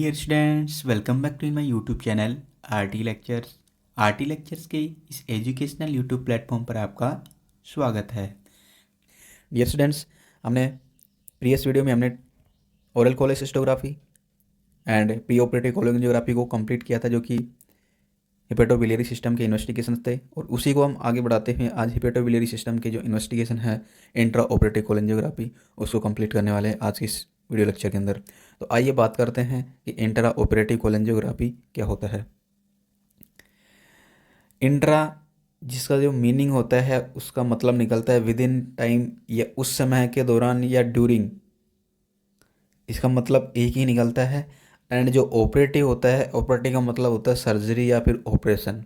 Dear students, welcome back to my YouTube channel RT lectures. RT lectures के इस educational YouTube platform पर आपका स्वागत है। डियर स्टूडेंट्स, हमने प्रीवियस वीडियो में हमने oral cholecystography and pre operative cholangiography को कंप्लीट किया था, जो कि हिपेटोबिलियरी सिस्टम के इन्वेस्टिगेशन थे, और उसी को हम आगे बढ़ाते हुए आज हिपेटोबिलियरी सिस्टम के जो इन्वेस्टिगेशन है इंट्रा ऑपरेटिव कोलोनजियोग्राफी, उसको कंप्लीट करने वाले हैं आज की इस वीडियो लेक्चर के अंदर। तो आइए बात करते हैं कि इंट्रा ऑपरेटिव कोलोनजियोग्राफी क्या होता है। इंट्रा जिसका जो मीनिंग होता है उसका मतलब निकलता है विद इन टाइम, या उस समय के दौरान, या ड्यूरिंग, इसका मतलब एक ही निकलता है। एंड जो ऑपरेटिव होता है, ऑपरेटिव का मतलब होता है सर्जरी या फिर ऑपरेशन।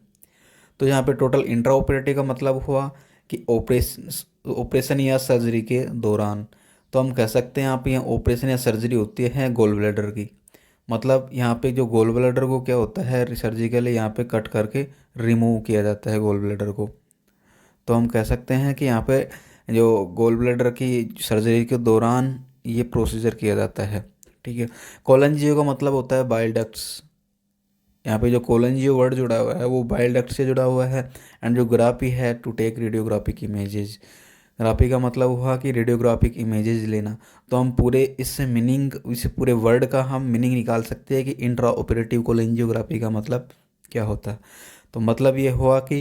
तो यहाँ पे टोटल इंट्रा ऑपरेटिव का मतलब हुआ कि ऑपरेशन या सर्जरी के दौरान। तो हम कह सकते हैं यहाँ पे ऑपरेशन या सर्जरी होती है गोल ब्लैडर की। मतलब यहाँ पे जो गोल ब्लैडर को क्या होता है सर्जिकली यहाँ पे कट करके रिमूव किया जाता है गोल ब्लैडर को। तो हम कह सकते हैं कि यहाँ पे जो गोल ब्लैडर की सर्जरी के दौरान ये प्रोसीजर किया जाता है। ठीक है। कोलंजियो का मतलब होता है बाइल डक्ट्स। यहाँ पे जो कोलंजियो वर्ड जुड़ा हुआ है वो बाइल डक्ट से जुड़ा हुआ है। एंड जो ग्राफी है to take radiographic images. Graphy का मतलब हुआ कि रेडियोग्राफिक इमेजेस लेना। तो हम पूरे इस मीनिंग, इस पूरे वर्ड का हम मीनिंग निकाल सकते हैं कि इंट्रा ऑपरेटिव कोलंजियोग्राफी का मतलब क्या होता है। तो मतलब ये हुआ कि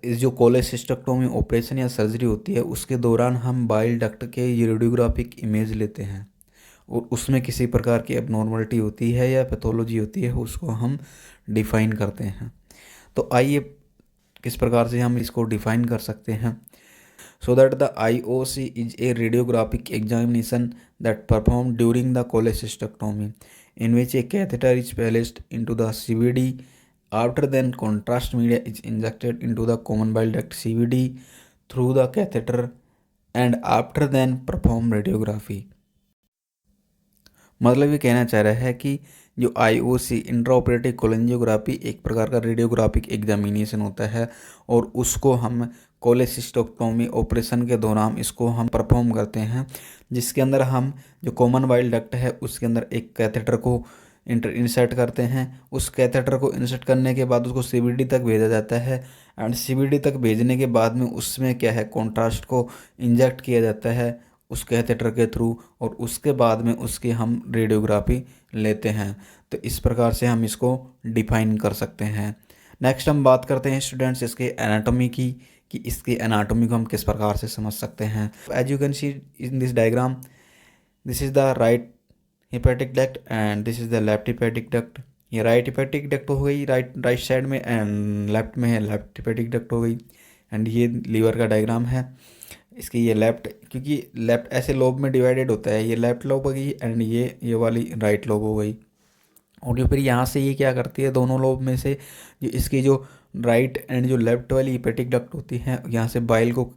इस जो कोलेसिस्टेक्टोमी ऑपरेशन या सर्जरी होती है उसके दौरान हम बाइल डक्ट के ये रेडियोग्राफिक इमेज लेते हैं, और उसमें किसी प्रकार की एबनॉर्मलिटी होती है या पैथोलॉजी होती है उसको हम डिफ़ाइन करते हैं। तो आइए किस प्रकार से हम इसको डिफ़ाइन कर सकते हैं। So that the IOC is a radiographic examination that perform during the cholecystectomy in which A catheter is placed into the CVD after then contrast media is injected into the common bile duct CVD through the catheter and after then perform radiography। मतलब ये कहना चाह रहा है कि जो IOC intra operative कोलंजियोग्राफी एक प्रकार का रेडियोग्राफिक एग्जामिनेशन होता है, और उसको हम कोलेसिस्टेक्टोमी ऑपरेशन के दौरान इसको हम परफॉर्म करते हैं, जिसके अंदर हम जो कॉमन बाइल डक्ट है उसके अंदर एक कैथेटर को इंसर्ट करते हैं। उस कैथेटर को इंसर्ट करने के बाद उसको CVD तक भेजा जाता है। एंड CVD तक भेजने के बाद में उसमें क्या है, कॉन्ट्रास्ट को इंजेक्ट किया जाता है उस कैथेटर के थ्रू, और उसके बाद में उसकी हम रेडियोग्राफी लेते हैं। तो इस प्रकार से हम इसको डिफाइन कर सकते हैं। नेक्स्ट हम बात करते हैं स्टूडेंट्स इसके एनाटॉमी की, कि इसकी एनाटॉमी को हम किस प्रकार से समझ सकते हैं। As you can see in this diagram, this is the right hepatic duct and this is the left hepatic duct. ये राइट हिपैटिक डक्ट हो गई राइट साइड में, एंड लेफ्ट में है लेफ्ट हिपैटिक डक्ट हो गई। एंड ये liver का डायग्राम है। इसकी ये लेफ्ट, क्योंकि लेफ्ट ऐसे लोब में डिवाइडेड होता है, ये लेफ्ट लोब हो गई एंड ये वाली राइट लोब हो गई। और जो फिर यहाँ से ये क्या करती है, दोनों लोब में से जो इसकी जो राइट एंड जो लेफ्ट वाली हिपैटिक डक्ट होती है, यहाँ से बाइल को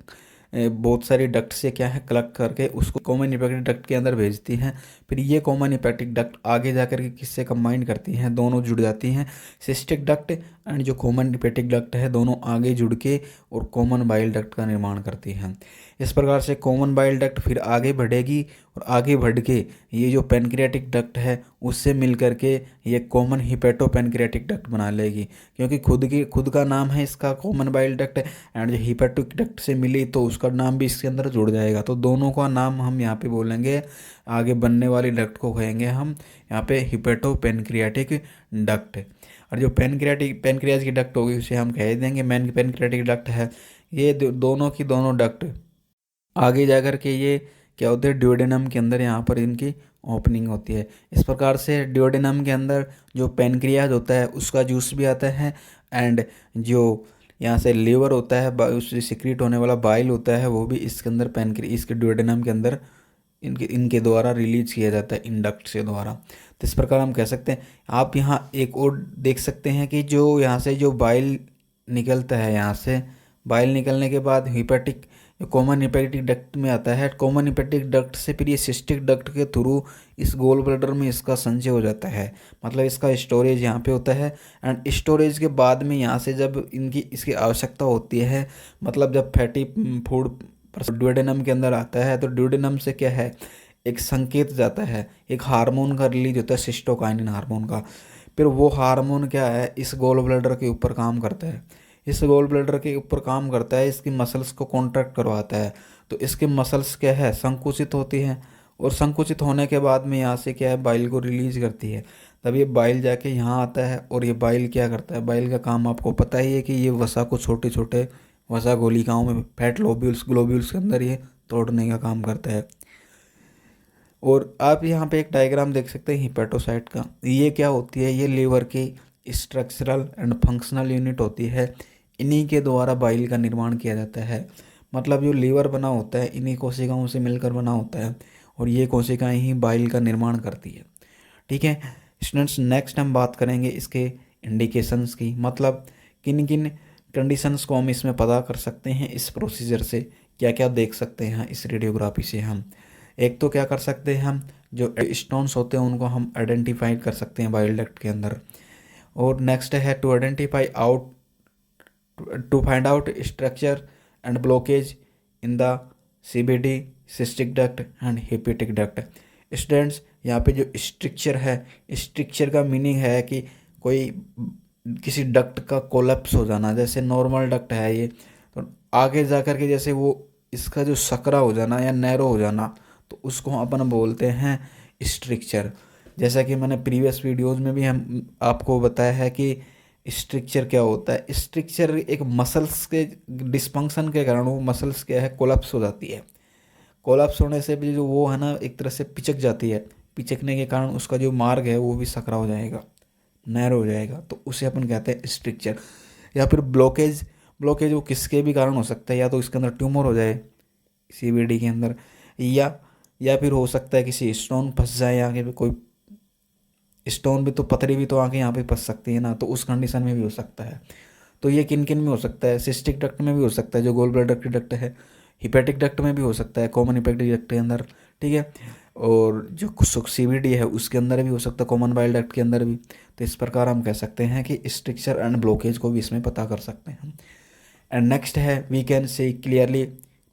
बहुत सारी डक्ट से क्या है कलेक्ट करके उसको कॉमन हिपैटिक डक्ट के अंदर भेजती हैं। फिर ये कॉमन हिपैटिक डक्ट आगे जाकर के किससे कंबाइन करती हैं, दोनों जुड़ जाती हैं। सिस्टिक डक्ट एंड जो कॉमन हिपैटिक डक्ट है दोनों आगे जुड़ के और कॉमन बाइल डक्ट का निर्माण करती हैं। इस प्रकार से कॉमन बाइल डक्ट फिर आगे बढ़ेगी, और आगे बढ़ के ये जो पेनक्रियाटिक डक्ट है उससे मिल करके ये कॉमन हिपैटो पेनक्रियाटिक डक्ट बना लेगी, क्योंकि खुद का नाम है इसका कॉमन बाइल डक्ट, एंड जो हिपैटिक डक्ट से मिली तो उसका नाम भी इसके अंदर जुड़ जाएगा। तो दोनों का नाम हम यहाँ पे बोलेंगे, आगे बनने वाली डक्ट को कहेंगे हम यहाँ पे हिपैटो पेनक्रियाटिक डक्ट। और जो पेनक्रियाज की डक्ट होगी उसे हम कह देंगे मेन पेनक्रियाटिक डक्ट है। ये दोनों की दोनों डक्ट आगे जाकर के ये क्या होते हैं, ड्यूडेनम के अंदर यहाँ पर इनकी ओपनिंग होती है। इस प्रकार से ड्यूडेनम के अंदर जो पेनक्रियाज होता है उसका जूस भी आता है, एंड जो यहाँ से लीवर होता है उससे सिक्रीट होने वाला बाइल होता है वो भी इसके अंदर इसके ड्यूडेनम के अंदर इनके द्वारा रिलीज किया जाता है इन डक्ट से द्वारा। तो इस प्रकार हम कह सकते हैं। आप यहाँ एक और देख सकते हैं कि जो यहाँ से जो बाइल निकलता है, यहाँ से बाइल निकलने के बाद हिपैटिक कॉमन हिपैटिक डक्ट में आता है। कॉमन हिपैटिक डक्ट से फिर ये सिस्टिक डक्ट के थ्रू इस गोल ब्लैडर में इसका संचय हो जाता है, मतलब इसका स्टोरेज यहाँ पे होता है। एंड स्टोरेज के बाद में यहाँ से जब इसकी आवश्यकता होती है, मतलब जब फैटी फूड ड्यूडेनम के अंदर आता है, तो ड्यूडेनम से क्या है एक संकेत जाता है, एक हार्मोन का रिलीज होता है, सिस्टोकाइनिन हार्मोन का। फिर वो हार्मोन क्या है, इस गोल ब्लैडर के ऊपर काम करता है, इस गोल ब्लैडर के ऊपर काम करता है, इसकी मसल्स को कॉन्ट्रैक्ट करवाता है। तो इसकी मसल्स क्या है, संकुचित होती हैं, और संकुचित होने के बाद में यहाँ से क्या है, बाइल को रिलीज करती है। तब ये बाइल जाके यहाँ आता है, और ये बाइल क्या करता है, बाइल का काम आपको पता ही है कि ये वसा को छोटे छोटे वसा गोलिकाओं में, फैट लोब्यूल्स ग्लोब्यूल्स के अंदर ये तोड़ने का काम करता है। और आप यहाँ पे एक डायग्राम देख सकते हैं हिपेटोसाइट का। ये क्या होती है, ये लीवर की स्ट्रक्चरल एंड फंक्शनल यूनिट होती है, इन्हीं के द्वारा बाइल का निर्माण किया जाता है। मतलब जो लीवर बना होता है इन्हीं कोशिकाओं से मिलकर बना होता है, और ये कोशिकाएं ही बाइल का निर्माण करती है। ठीक है स्टूडेंट्स, नेक्स्ट हम बात करेंगे इसके इंडिकेशंस की, मतलब किन किन कंडीशंस को हम इसमें पता कर सकते हैं, इस प्रोसीजर से क्या क्या देख सकते हैं इस रेडियोग्राफी से हम। एक तो क्या कर सकते हैं हम, जो स्टोन्स होते हैं उनको हम आइडेंटिफाई कर सकते हैं बाइल डक्ट के अंदर। और नेक्स्ट है to identify out, to find out structure and blockage in the CBD, cystic duct and hepatic duct. Students यहाँ पे जो स्ट्रक्चर है, स्ट्रक्चर का मीनिंग है कि कोई किसी डक्ट का कोलैप्स हो जाना, जैसे नॉर्मल डक्ट है ये, तो आगे जा कर के जैसे वो इसका जो सकरा हो जाना या नैरो हो जाना, तो उसको अपन बोलते हैं स्ट्रक्चर। जैसा कि मैंने प्रीवियस वीडियोस में भी हम आपको बताया है कि स्ट्रक्चर क्या होता है। स्ट्रक्चर एक मसल्स के डिस्फंक्शन के कारण वो मसल्स क्या है, कोलैप्स हो जाती है। कोलैप्स होने से भी जो वो है ना, एक तरह से पिचक जाती है, पिचकने के कारण उसका जो मार्ग है वो भी सकरा हो जाएगा, नैरो हो जाएगा, तो उसे अपन कहते हैं स्ट्रक्चर। या फिर ब्लॉकेज, ब्लॉकेज वो किसके भी कारण हो सकता है, या तो इसके अंदर ट्यूमर हो जाए सीबीडी के अंदर, या फिर हो सकता है किसी स्टोन फंस जाए, आगे भी कोई स्टोन भी तो, पथरी भी तो आके यहाँ पे फंस सकती है ना, तो उस कंडीशन में भी हो सकता है। तो ये किन किन में हो सकता है, सिस्टिक डक्ट में भी हो सकता है जो गोल ब्लैडर की डक्ट है, हिपेटिक डक्ट में भी हो सकता है, कॉमन हिपेटिक डक्ट के अंदर। ठीक है, और जो सीबीडी है उसके अंदर भी हो सकता है, कॉमन बाइल डक्ट के अंदर भी। तो इस प्रकार हम कह सकते हैं कि स्ट्रक्चर एंड ब्लॉकेज को भी इसमें पता कर सकते हैं। एंड नेक्स्ट है we can see clearly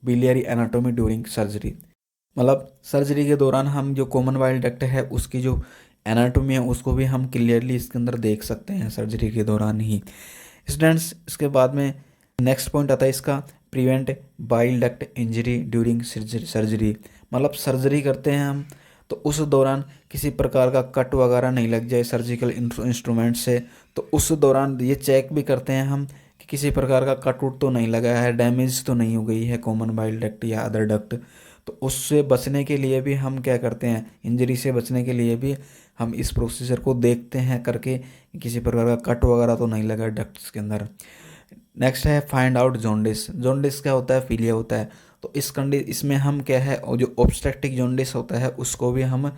biliary anatomy during surgery. मतलब सर्जरी के दौरान हम जो कॉमन बाइल डक्ट है उसकी जो एनाटोमी है उसको भी हम क्लियरली इसके अंदर देख सकते हैं सर्जरी के दौरान ही। स्टूडेंट्स इसके बाद में नेक्स्ट पॉइंट आता है इसका, prevent bile duct injury during surgery. मतलब सर्जरी करते हैं हम तो उस दौरान किसी प्रकार का कट वगैरह नहीं लग जाए सर्जिकल इंस्ट्रूमेंट से, तो उस दौरान ये चेक भी करते हैं हम कि किसी प्रकार का कट उट तो नहीं लगा है, डैमेज तो नहीं हो गई है कॉमन बाइल डक्ट या अदर डक्ट। तो उससे बचने के लिए भी हम क्या करते हैं, इंजरी से बचने के लिए भी हम इस प्रोसीजर को देखते हैं करके, किसी प्रकार का कट वगैरह तो नहीं लगा डक्ट्स के अंदर। नेक्स्ट है फाइंड आउट जॉन्डिस। जॉन्डिस क्या होता है, फीलिया होता है। तो इसमें हम क्या है, और जो ऑब्स्ट्रक्टिव जॉन्डिस होता है उसको भी हम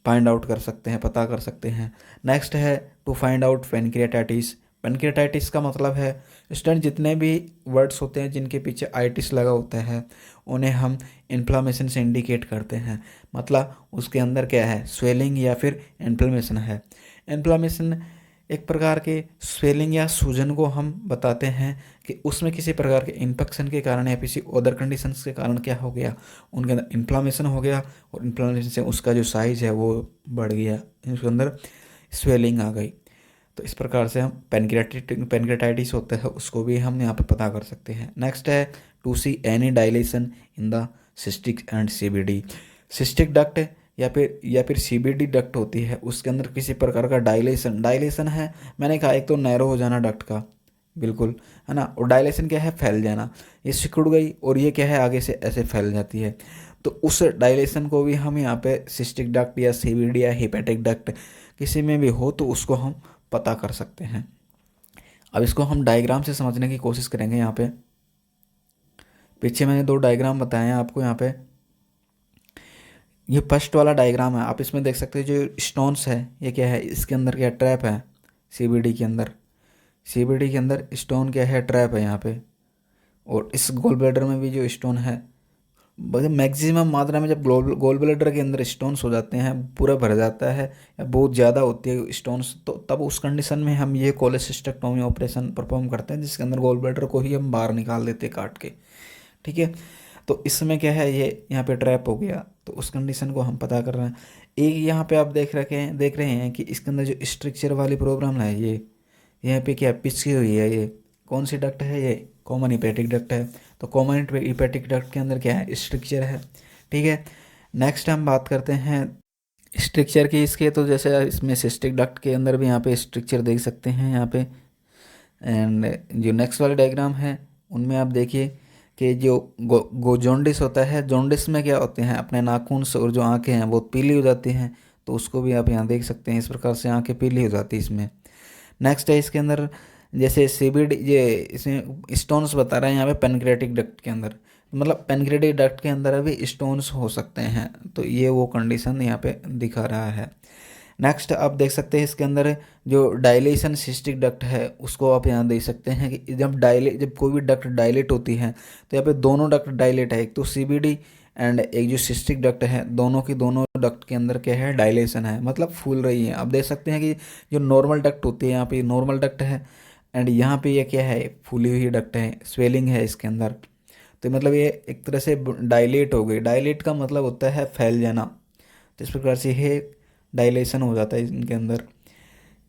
फाइंड आउट कर सकते हैं, पता कर सकते हैं। नेक्स्ट है to find out pancreatitis. Pancreatitis का मतलब है स्टूडेंट जितने भी वर्ड्स होते हैं जिनके पीछे आइटिस लगा होता है उन्हें हम इन्फ्लामेशन से इंडिकेट करते हैं। मतलब उसके अंदर क्या है, स्वेलिंग या फिर इन्फ्लेमेशन है। इन्फ्लामेशन एक प्रकार के स्वेलिंग या सूजन को हम बताते हैं कि उसमें किसी प्रकार के इन्फेक्शन के कारण या किसी अदर कंडीशंस के कारण क्या हो गया, उनके अंदर इन्फ्लामेशन हो गया, और इन्फ्लामेशन से उसका जो साइज़ है वो बढ़ गया, उसके अंदर स्वेलिंग आ गई। तो इस प्रकार से हम पेनक्रेटाइटिस होता है उसको भी हम यहाँ पे पता कर सकते हैं। नेक्स्ट है to see any dilatation in the cystic and CBD. Cystic duct या फिर सीबीडी डक्ट होती है उसके अंदर किसी प्रकार का डायलेशन है। मैंने कहा एक तो नैरो हो जाना डक्ट का, बिल्कुल है ना, और डायलेशन क्या है, फैल जाना। ये सिकुड़ गई और ये क्या है, आगे से ऐसे फैल जाती है। तो उस डायलेशन को भी हम यहाँ पे सिस्टिक डक्ट या सीबीडी या हिपेटिक डक्ट किसी में भी हो तो उसको हम पता कर सकते हैं। अब इसको हम डायग्राम से समझने की कोशिश करेंगे। यहाँ पे पीछे मैंने दो डायग्राम बताए हैं आपको। यहाँ पे ये फर्स्ट वाला डायग्राम है, आप इसमें देख सकते हैं जो स्टोन्स है ये क्या है, इसके अंदर क्या ट्रैप है, सीबीडी के अंदर स्टोन क्या है, ट्रैप है यहाँ पे। और इस गोल ब्लैडर में भी जो स्टोन है, मैक्सिमम मात्रा में जब गोल ब्लैडर के अंदर स्टोन्स हो जाते हैं, पूरा भर जाता है या बहुत ज़्यादा होती है स्टोन्स, तो तब उस कंडीशन में हम ये कोलेसिस्टेक्टोमी ऑपरेशन परफॉर्म करते हैं जिसके अंदर गोल ब्लैडर को ही हम बाहर निकाल देते हैं काट के। ठीक है, तो इसमें क्या है, ये यहाँ पे ट्रैप हो गया, तो उस कंडीशन को हम पता कर रहे हैं। एक यहाँ पे आप देख रहे हैं कि इसके अंदर जो स्ट्रक्चर वाली प्रॉब्लम है, ये यहाँ पे क्या पिछकी हुई है, ये कौन सी डक्ट है, ये कॉमन हिपैटिक डक्ट है। तो कॉमन हिपैटिक डक्ट के अंदर क्या है, स्ट्रक्चर है। ठीक है, नेक्स्ट हम बात करते हैं स्ट्रक्चर की इसके। तो जैसे इसमें सिस्टिक डक्ट के अंदर भी यहाँ पे स्ट्रक्चर देख सकते हैं यहाँ पे। एंड जो नेक्स्ट वाले डायग्राम है उनमें आप देखिए कि जो जॉन्डिस होता है, जॉन्डिस में क्या होते हैं, अपने नाखून से और जो आंखें हैं वो पीली हो जाती हैं। तो उसको भी आप यहाँ देख सकते हैं, इस प्रकार से आंखें पीली हो जाती है इसमें। नेक्स्ट है इसके अंदर जैसे सीबीडी, ये इसमें स्टोन्स बता रहा है यहाँ पे पेनक्रेटिक डक्ट के अंदर, मतलब पेनक्रेटिक डक्ट के अंदर अभी स्टोन्स हो सकते हैं। तो ये वो कंडीशन यहाँ पे दिखा रहा है। नेक्स्ट आप देख सकते हैं इसके अंदर जो डायलेशन सिस्टिक डक्ट है उसको आप यहाँ देख सकते हैं कि जब कोई भी डक्ट डायलेट होती है तो यहाँ पे दोनों डक्ट डायलेट है, एक तो सीबीडी एंड एक जो सिस्टिक डक्ट है, दोनों की दोनों डक्ट के अंदर क्या है, डायलेशन है, मतलब फूल रही है। आप देख सकते हैं कि जो नॉर्मल डक्ट होती है यहाँ पे नॉर्मल डक्ट है, एंड यहाँ पे ये क्या है, फूली हुई डक्ट है, स्वेलिंग है इसके अंदर। तो मतलब ये एक तरह से डायलेट हो गई। डायलेट का मतलब होता है फैल जाना, तो इस प्रकार से ये डायलेशन हो जाता है इनके अंदर।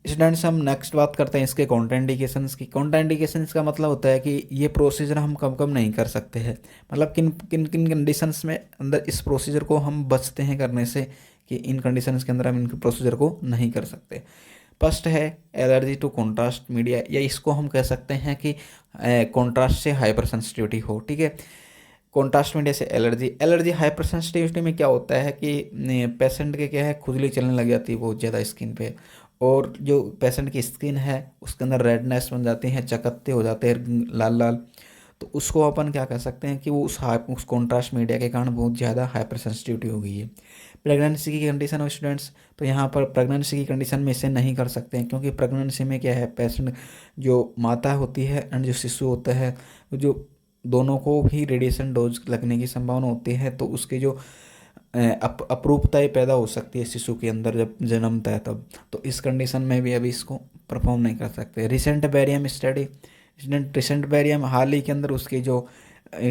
स्टूडेंट्स हम नेक्स्ट बात करते हैं इसके कॉन्ट्राइंडिकेशंस की। कॉन्ट्राइंडिकेशंस का मतलब होता है कि ये प्रोसीजर हम कब कब नहीं कर सकते हैं, मतलब किन किन किन कंडीशंस में अंदर इस प्रोसीजर को हम बचते हैं करने से, कि इन कंडीशंस के अंदर हम इन प्रोसीजर को नहीं कर सकते। फर्स्ट है एलर्जी टू कॉन्ट्रास्ट मीडिया, या इसको हम कह सकते हैं कि कॉन्ट्रास्ट से हाइपर सेंसिटिविटी हो। ठीक है, कॉन्ट्रास्ट मीडिया से एलर्जी हाइपर सेंसिटिविटी में क्या होता है कि पेशेंट के क्या है, खुजली चलने लग जाती है बहुत ज़्यादा स्किन पे, और जो पेशेंट की स्किन है उसके अंदर रेडनेस बन जाती है, चकत्ते हो जाते हैं लाल लाल। तो उसको अपन क्या कह सकते हैं कि वो उस कॉन्ट्रास्ट मीडिया के कारण बहुत ज़्यादा हाइपर सेंसिटिविटी हो गई है। प्रेगनेंसी की कंडीशन ऑफ स्टूडेंट्स, तो यहाँ पर प्रेगनेंसी की कंडीशन में इसे नहीं कर सकते हैं, क्योंकि प्रेगनेंसी में क्या है, पेशेंट जो माता होती है एंड जो शिशु होता है, जो दोनों को भी रेडिएशन डोज लगने की संभावना होती है। तो उसके जो अपरूपताएँ पैदा हो सकती है शिशु के अंदर जब जन्मता है तब, तो इस कंडीशन में भी अभी इसको परफॉर्म नहीं कर सकते। Recent barium study, recent barium हाल ही के अंदर उसकी जो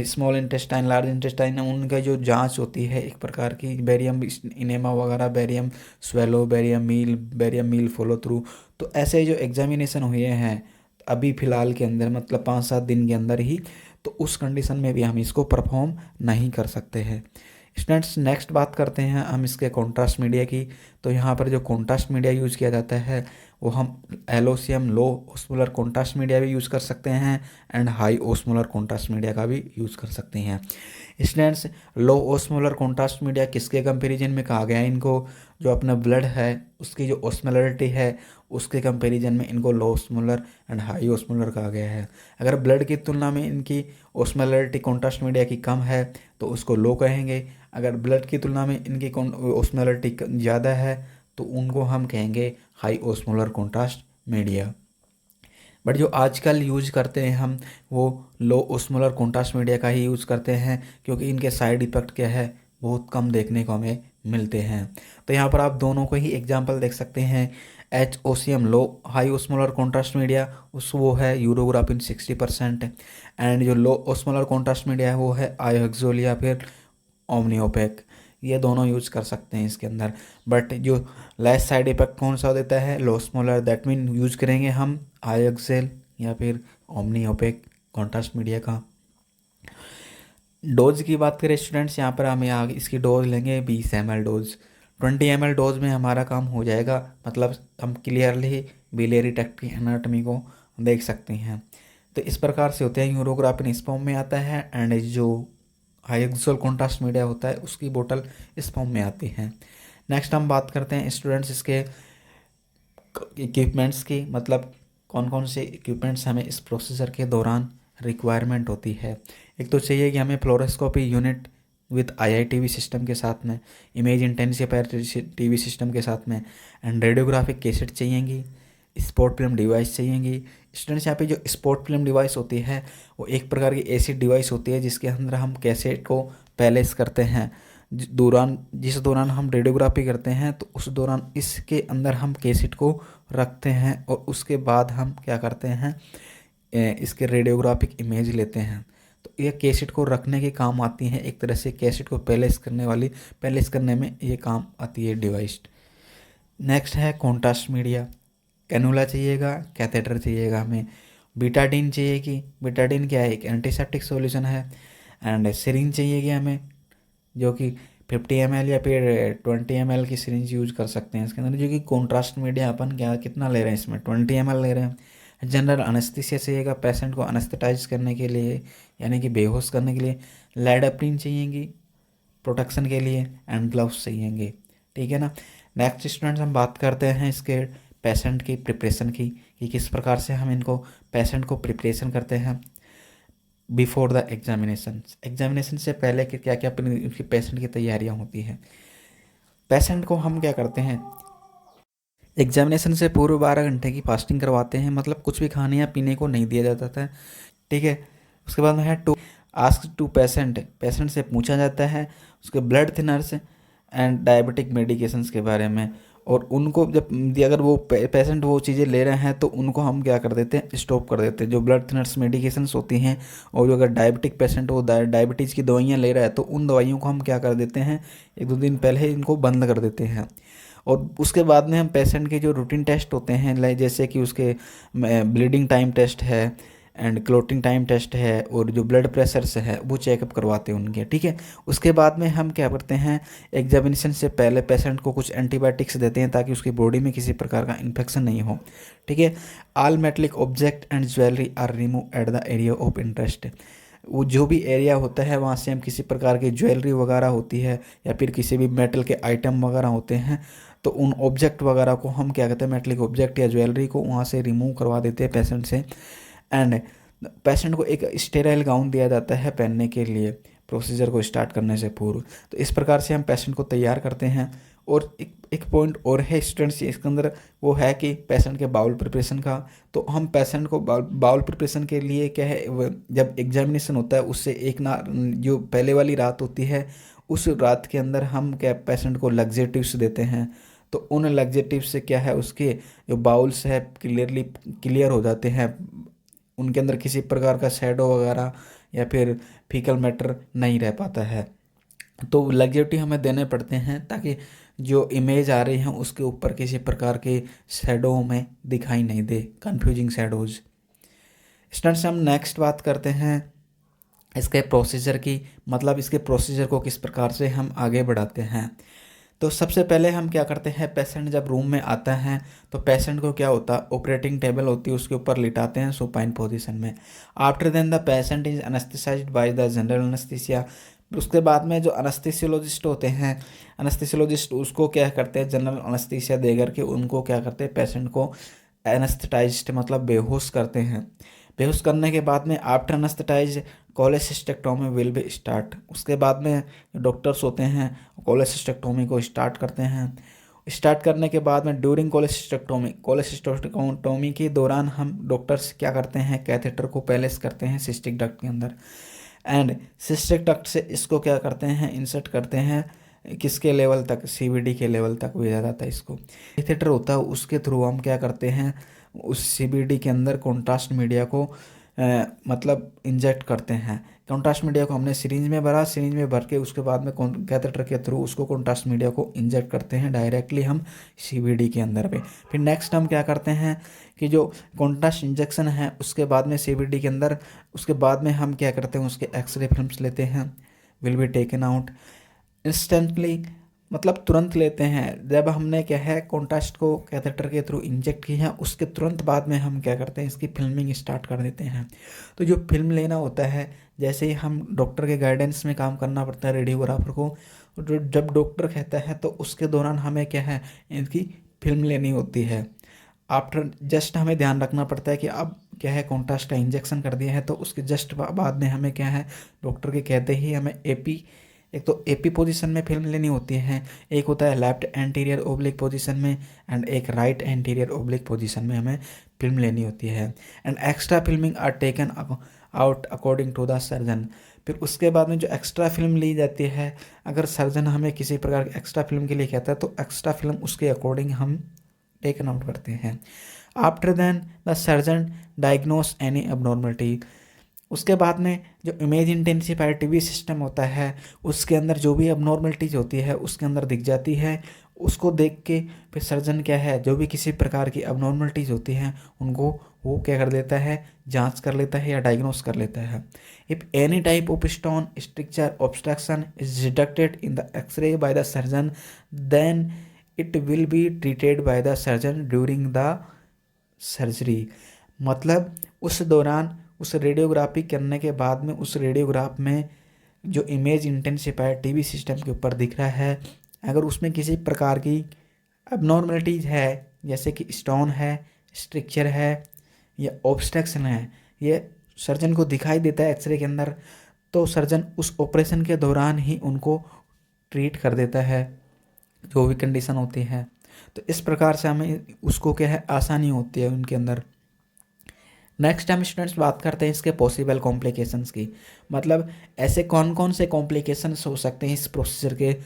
स्मॉल इंटेस्टाइन लार्ज इंटेस्टाइन है उनका जो जांच होती है एक प्रकार की, बैरियम इनेमा वगैरह, बैरियम स्वेलो, बैरियम मील फॉलो थ्रू, तो ऐसे जो एग्जामिनेशन हुए हैं अभी फ़िलहाल के अंदर, मतलब 5-7 दिन के अंदर ही, तो उस कंडीशन में भी हम इसको परफॉर्म नहीं कर सकते हैं। स्टूडेंट्स नेक्स्ट बात करते हैं हम इसके कॉन्ट्रास्ट मीडिया की। तो यहाँ पर जो कॉन्ट्रास्ट मीडिया यूज़ किया जाता है वो हम एलोसियम लो ओस्मोलर कॉन्ट्रास्ट मीडिया भी यूज़ कर सकते हैं and high osmolar contrast media का भी यूज़ कर सकते हैं। स्टूडेंट्स लो ओस्मोलर कॉन्ट्रास्ट मीडिया किसके कंपैरिजन में कहा गया है इनको, जो अपना ब्लड है उसकी जो ओस्मोलरिटी है उसके कंपैरिजन में इनको लो ओस्मोलर एंड हाई ओस्मोलर कहा गया है। अगर ब्लड की तुलना में इनकी ओस्मोलरिटी कॉन्ट्रास्ट मीडिया की कम है तो उसको लो कहेंगे, अगर ब्लड की तुलना में इनकी ओस्मोलरिटी ज़्यादा है तो उनको हम कहेंगे high osmolar contrast media. But जो आजकल यूज करते हैं हम वो लो ओस्मोलर कॉन्ट्रास्ट मीडिया का ही यूज़ करते हैं, क्योंकि इनके साइड इफ़ेक्ट क्या है, बहुत कम देखने को हमें मिलते हैं। तो यहाँ पर आप दोनों को ही एग्जांपल देख सकते हैं। HOCM लो हाई ओस्मोलर कॉन्ट्रास्ट मीडिया वो है यूरोग्राफिन 60%, एंड जो लो ओस्मोलर कॉन्ट्रास्ट मीडिया है वो है आयोक्सोल या फिर ओमनियोपेक, ये दोनों यूज कर सकते हैं इसके अंदर। बट जो लेस साइड इफेक्ट कौन सा देता है, लो ओस्मोलर, दैट मीन यूज करेंगे हम आयोक्सेल या फिर ओमनियोपेक कॉन्ट्रास्ट मीडिया का। डोज की बात करें स्टूडेंट्स, यहाँ पर हम आगे इसकी डोज लेंगे 20 ml डोज। 20 ml डोज में हमारा काम हो जाएगा, मतलब हम क्लियरली बिलियरी ट्रैक्ट की एनाटॉमी को देख सकते हैं। तो इस प्रकार से होते हैं, यूरोग्राफिन इस फॉर्म में आता है एंड जो हाइक्सोल कॉन्ट्रास्ट मीडिया होता है उसकी बोतल इस फॉर्म में आती है। नेक्स्ट हम बात करते हैं स्टूडेंट्स इसके इक्विपमेंट्स की, मतलब कौन कौन से इक्विपमेंट्स हमें इस प्रोसीजर के दौरान रिक्वायरमेंट होती है। एक तो चाहिए कि हमें fluoroscopy unit with IITV system के साथ में, इमेज इंटेंसिफायर TV सिस्टम के साथ में, एंड रेडियोग्राफिक कैसेट चाहिएंगी, स्पॉट फिल्म डिवाइस चाहिएंगी। स्टूडेंट्स यहाँ पे जो स्पॉट फिल्म डिवाइस होती है वो एक प्रकार की ऐसी डिवाइस होती है जिसके अंदर हम कैसेट को पैलेस करते हैं, जिस दौरान हम रेडियोग्राफी करते हैं तो उस दौरान इसके अंदर हम कैसेट को रखते हैं और उसके बाद हम क्या करते हैं, इसके रेडियोग्राफिक इमेज लेते हैं। तो ये कैसेट को रखने के काम आती हैं, एक तरह से कैसेट को पैलेस करने में ये काम आती है डिवाइस। नेक्स्ट है कॉन्ट्रास्ट मीडिया। कैनुला चाहिएगा, कैथेटर चाहिएगा, हमें बीटाडीन चाहिएगी। बीटाडीन क्या है, एक एंटीसेप्टिक सॉल्यूशन है। एंड सिरिंज चाहिएगी हमें, जो कि 50 ml या फिर 20 ml की सिरिंज यूज कर सकते हैं इसके अंदर, जो कि कॉन्ट्रास्ट मीडिया अपन क्या कितना ले रहे हैं इसमें 20 ml ले रहे हैं। जनरल अनेस्थीसिया चाहिएगा पेशेंट को अनेस्थेटाइज करने के लिए, यानी कि बेहोश करने के लिए। लाइडोप्रीन चाहिएगी प्रोटेक्शन के लिए, एंड ग्लव्स चाहिएंगे, ठीक है ना। नेक्स्ट स्टूडेंट्स हम बात करते हैं इसके पेशेंट की प्रिपरेशन की, कि किस प्रकार से हम इनको पेशेंट को प्रिपरेशन करते हैं बिफोर द एग्जामिनेशन से पहले कि क्या क्या उनकी पेशेंट की तैयारियां होती हैं। पेशेंट को हम क्या करते हैं, एग्जामिनेशन से पूर्व 12 घंटे की फास्टिंग करवाते हैं, मतलब कुछ भी खाने या पीने को नहीं दिया जाता था, ठीक है। उसके बाद में है टू आस्क टू पेशेंट से पूछा जाता है उसके blood thinners and diabetic medications के बारे में, और उनको जब अगर वो पेशेंट वो चीज़ें ले रहे हैं तो उनको हम क्या कर देते हैं, स्टॉप कर देते हैं। जो ब्लड थिनर्स मेडिकेशंस होती हैं, और जो अगर डायबिटिक पेशेंट वो डायबिटीज़ की दवाइयाँ ले रहा है तो उन दवाइयों को हम क्या कर देते हैं, 1-2 दिन पहले ही इनको बंद कर देते हैं। और उसके बाद में हम पेशेंट के जो रूटीन टेस्ट होते हैं, लाइक जैसे कि उसके ब्लीडिंग टाइम टेस्ट है एंड क्लोटिंग टाइम टेस्ट है, और जो ब्लड प्रेशर से है वो चेकअप करवाते हैं उनके, ठीक है। उसके बाद में हम क्या करते हैं, एग्जामिनेशन से पहले पेशेंट को कुछ एंटीबायोटिक्स देते हैं ताकि उसकी बॉडी में किसी प्रकार का इन्फेक्शन नहीं हो, ठीक है। All metallic object and jewellery are remove at the area of interest. वो जो भी एरिया होता है वहाँ से हम किसी प्रकार की ज्वेलरी वगैरह होती है या फिर किसी भी मेटल के आइटम वगैरह होते हैं, तो उन ऑब्जेक्ट वगैरह को हम क्या कहते हैं, मेटलिक ऑब्जेक्ट या ज्वेलरी को वहाँ से रिमूव करवा देते हैं पेशेंट से। एंड पेशेंट को एक स्टेराइल गाउन दिया जाता है पहनने के लिए प्रोसीजर को स्टार्ट करने से पूर्व। तो इस प्रकार से हम पेशेंट को तैयार करते हैं। और एक पॉइंट और है स्टूडेंट्स इसके अंदर, वो है कि पेशेंट के बाउल प्रिपरेशन का। तो हम पेशेंट को बाउल प्रिपरेशन के लिए क्या है, जब एग्जामिनेशन होता है उससे एक ना जो पहले वाली रात होती है, उस रात के अंदर हम क्या पेशेंट को लग्जेटिव्स देते हैं। तो उन लग्जेटिव से क्या है, उसके जो बाउल्स है क्लियर हो जाते हैं, उनके अंदर किसी प्रकार का शैडो वगैरह या फिर फीकल मैटर नहीं रह पाता है। तो लग्जेटिव हमें देने पड़ते हैं ताकि जो इमेज आ रही है उसके ऊपर किसी प्रकार के शैडो हमें दिखाई नहीं दे, कंफ्यूजिंग शैडोज। स्टूडेंट्स हम नेक्स्ट बात करते हैं इसके प्रोसीजर की, मतलब इसके प्रोसीजर को किस प्रकार से हम आगे बढ़ाते हैं। तो सबसे पहले हम क्या करते हैं, पेशेंट जब रूम में आता है तो पेशेंट को क्या होता है, ऑपरेटिंग टेबल होती है उसके ऊपर लिटाते हैं सुपाइन पोजीशन में। After then the patient is anaesthetised by the general anaesthesia. उसके बाद में जो अनेस्थीसियोलॉजिस्ट होते हैं, अनेस्थीसियोलॉजिस्ट उसको क्या करते हैं, जनरल अनेस्थीसिया दे करके उनको क्या करते हैं, पेशेंट को एनेस्थेटाइज्ड मतलब बेहोश करते हैं। बेहोश करने के बाद में after anaesthetise cholecystectomy will be start. उसके बाद में डॉक्टर्स होते हैं कोलेसिस्टेक्टोमी को स्टार्ट करते हैं। स्टार्ट करने के बाद में ड्यूरिंग कोलेसिस्टेक्टोमी के दौरान हम डॉक्टर्स क्या करते हैं, कैथेटर को प्लेस करते हैं सिस्टिक डक्ट के अंदर, एंड सिस्टिक डक्ट से इसको क्या करते हैं, इंसर्ट करते हैं किसके लेवल तक, सीवीडी के लेवल तक भेजा जाता है इसको। कैथेटर होता है उसके थ्रू हम क्या करते हैं, उस सीबीडी के अंदर कॉन्ट्रास्ट मीडिया को मतलब इंजेक्ट करते हैं। कॉन्ट्रास्ट मीडिया को हमने सिरिंज में भरा, सिरिंज में भर के उसके बाद में कैथेटर के थ्रू उसको कॉन्ट्रास्ट मीडिया को इंजेक्ट करते हैं डायरेक्टली हम सीबीडी के अंदर पे। फिर नेक्स्ट हम क्या करते हैं कि जो कॉन्ट्रास्ट इंजेक्शन है उसके बाद में सीबीडी के अंदर, उसके बाद में हम क्या करते हैं, उसके एक्सरे फिल्म्स लेते हैं, will be taken out instantly, मतलब तुरंत लेते हैं। जब हमने क्या है कॉन्ट्रास्ट को कैथेटर के थ्रू इंजेक्ट किया है उसके तुरंत बाद में हम क्या करते हैं, इसकी फिल्मिंग स्टार्ट कर देते हैं। तो जो फिल्म लेना होता है, जैसे ही हम डॉक्टर के गाइडेंस में काम करना पड़ता है रेडियोग्राफर को, जो जब डॉक्टर कहता है तो उसके दौरान हमें क्या है, इनकी फिल्म लेनी होती है। आफ्टर जस्ट हमें ध्यान रखना पड़ता है कि अब क्या है कॉन्ट्रास्ट का इंजेक्शन कर दिया है, तो उसके जस्ट बाद में हमें क्या है, डॉक्टर के कहते ही हमें एक तो एपी पोजीशन में फिल्म लेनी होती है, एक होता है लेफ्ट एंटीरियर ओब्लिक पोजीशन में, एंड एक राइट एंटीरियर ओब्लिक पोजीशन में हमें फिल्म लेनी होती है। And extra filming are taken out according to the surgeon. फिर उसके बाद में जो एक्स्ट्रा फिल्म ली जाती है, अगर सर्जन हमें किसी प्रकार की एक्स्ट्रा फिल्म के लिए कहता है तो एक्स्ट्रा फिल्म उसके अकॉर्डिंग हम टेकन आउट करते हैं। After then the surgeon diagnose any abnormality. उसके बाद में जो इमेज इंटेंसिफायर टीवी सिस्टम होता है उसके अंदर जो भी अबनॉर्मलिटीज होती है उसके अंदर दिख जाती है। उसको देख के फिर सर्जन क्या है, जो भी किसी प्रकार की अबनॉर्मलिटीज होती हैं उनको वो क्या कर देता है, जांच कर लेता है या डायग्नोस कर लेता है। If any type of stone structure obstruction is detected in the X ray by the surgeon then it will be treated by the surgeon during the surgery. मतलब उस दौरान उस रेडियोग्राफी करने के बाद में उस रेडियोग्राफ में जो इमेज इंटेंसिफायर टीवी सिस्टम के ऊपर दिख रहा है, अगर उसमें किसी प्रकार की अबनॉर्मलिटीज है जैसे कि स्टोन है, स्ट्रक्चर है या ऑब्स्ट्रक्शन है, ये सर्जन को दिखाई देता है एक्सरे के अंदर, तो सर्जन उस ऑपरेशन के दौरान ही उनको ट्रीट कर देता है जो भी कंडीशन होती है। तो इस प्रकार से हमें उसको क्या है, आसानी होती है उनके अंदर। नेक्स्ट हम स्टूडेंट्स बात करते हैं इसके पॉसिबल कॉम्प्लिकेशंस की। मतलब ऐसे कौन कौन से कॉम्प्लिकेशंस हो सकते हैं इस प्रोसीजर के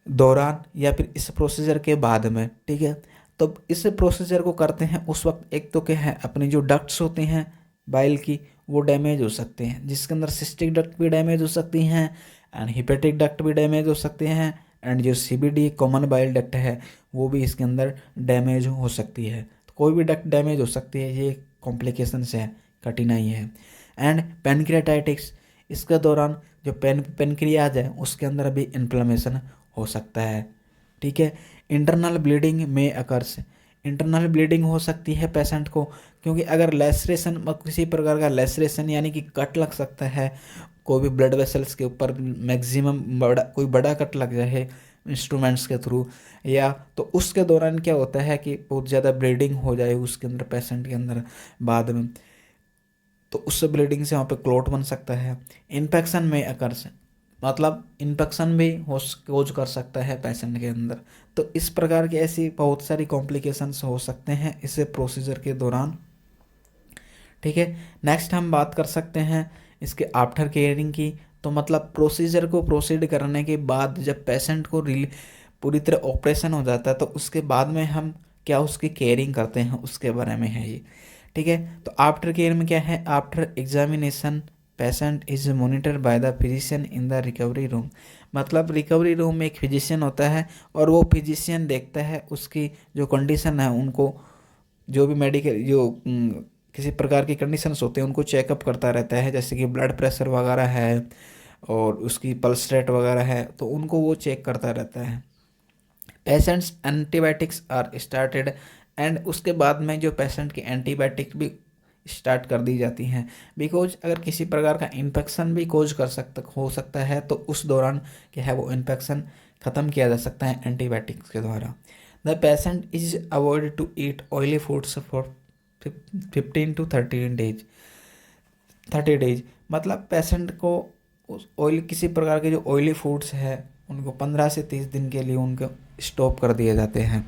दौरान या फिर इस प्रोसीजर के बाद में। ठीक है, तो इस प्रोसीजर को करते हैं उस वक्त एक तो क्या है, अपनी जो डक्ट्स होते हैं बाइल की वो डैमेज हो सकते हैं, जिसके अंदर सिस्टिक डक्ट भी डैमेज हो सकती हैं एंड हिपेटिक डक्ट भी डैमेज हो सकते हैं एंड जो सीबीडी कॉमन बाइल डक्ट है वो भी इसके अंदर डैमेज हो सकती है। तो कोई भी डक्ट डैमेज हो सकती है, ये कॉम्प्लिकेशंस है, कठिनाई है। एंड पेनक्रियाटाइटिस, इसके दौरान जो पेनक्रियाज है उसके अंदर भी इन्फ्लेमेशन हो सकता है। ठीक है, इंटरनल ब्लीडिंग में अकर्स, इंटरनल ब्लीडिंग हो सकती है पेशेंट को, क्योंकि अगर लेसरेशन किसी प्रकार का लेसरेशन यानी कि कट लग सकता है कोई भी ब्लड वेसल्स के ऊपर, मैक्सिमम बड़ा कोई बड़ा कट लग जाए इंस्ट्रूमेंट्स के थ्रू, या तो उसके दौरान क्या होता है कि बहुत ज़्यादा ब्लीडिंग हो जाए उसके अंदर पेशेंट के अंदर बाद में, तो उस ब्लीडिंग से वहाँ पे क्लॉट बन सकता है। इन्फेक्शन में अकर्स, मतलब इन्फेक्शन भी कोज कर सकता है पेशेंट के अंदर। तो इस प्रकार की ऐसी बहुत सारी कॉम्प्लिकेशंस हो सकते हैं इस प्रोसीजर के दौरान। ठीक है, नेक्स्ट हम बात कर सकते हैं इसके आफ्टर केयरिंग की। तो मतलब प्रोसीजर को प्रोसीड करने के बाद जब पेशेंट को पूरी तरह ऑपरेशन हो जाता है तो उसके बाद में हम क्या उसकी केयरिंग करते हैं उसके बारे में है ये। ठीक है, तो आफ्टर केयर में क्या है, after examination patient is monitored by the physician in the recovery room. मतलब रिकवरी रूम में एक फिजिशियन होता है और वो फिजिशियन देखता है उसकी जो कंडीशन है, उनको जो भी मेडिकल जो किसी प्रकार की कंडीशंस होते हैं उनको चेकअप करता रहता है, जैसे कि ब्लड प्रेशर वगैरह है और उसकी पल्स रेट वगैरह है, तो उनको वो चेक करता रहता है। Patients antibiotics are started, and उसके बाद में जो पेशेंट की एंटीबायोटिक भी स्टार्ट कर दी जाती हैं, बिकॉज अगर किसी प्रकार का इन्फेक्शन भी कोज हो सकता है तो उस दौरान क्या है वो इन्फेक्शन ख़त्म किया जा सकता है एंटीबायोटिक्स के द्वारा। The patient is avoid to eat oily foods for 15 to 30 days. मतलब पेशेंट को उस ऑयल किसी प्रकार के जो ऑयली फूड्स है उनको 15 से 30 दिन के लिए उनको स्टॉप कर दिए जाते हैं।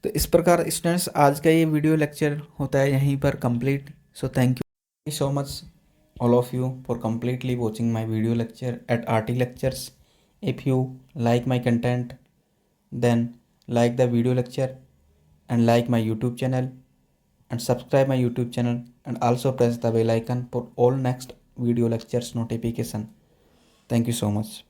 तो इस प्रकार स्टूडेंट्स आज का ये वीडियो लेक्चर होता है यहीं पर complete. So thank you so much all of you for completely watching my video lecture at RT Lectures. If you like my content, then like the video lecture and like my YouTube channel and subscribe my YouTube channel and also press the bell icon for all next video lectures notification. Thank you so much.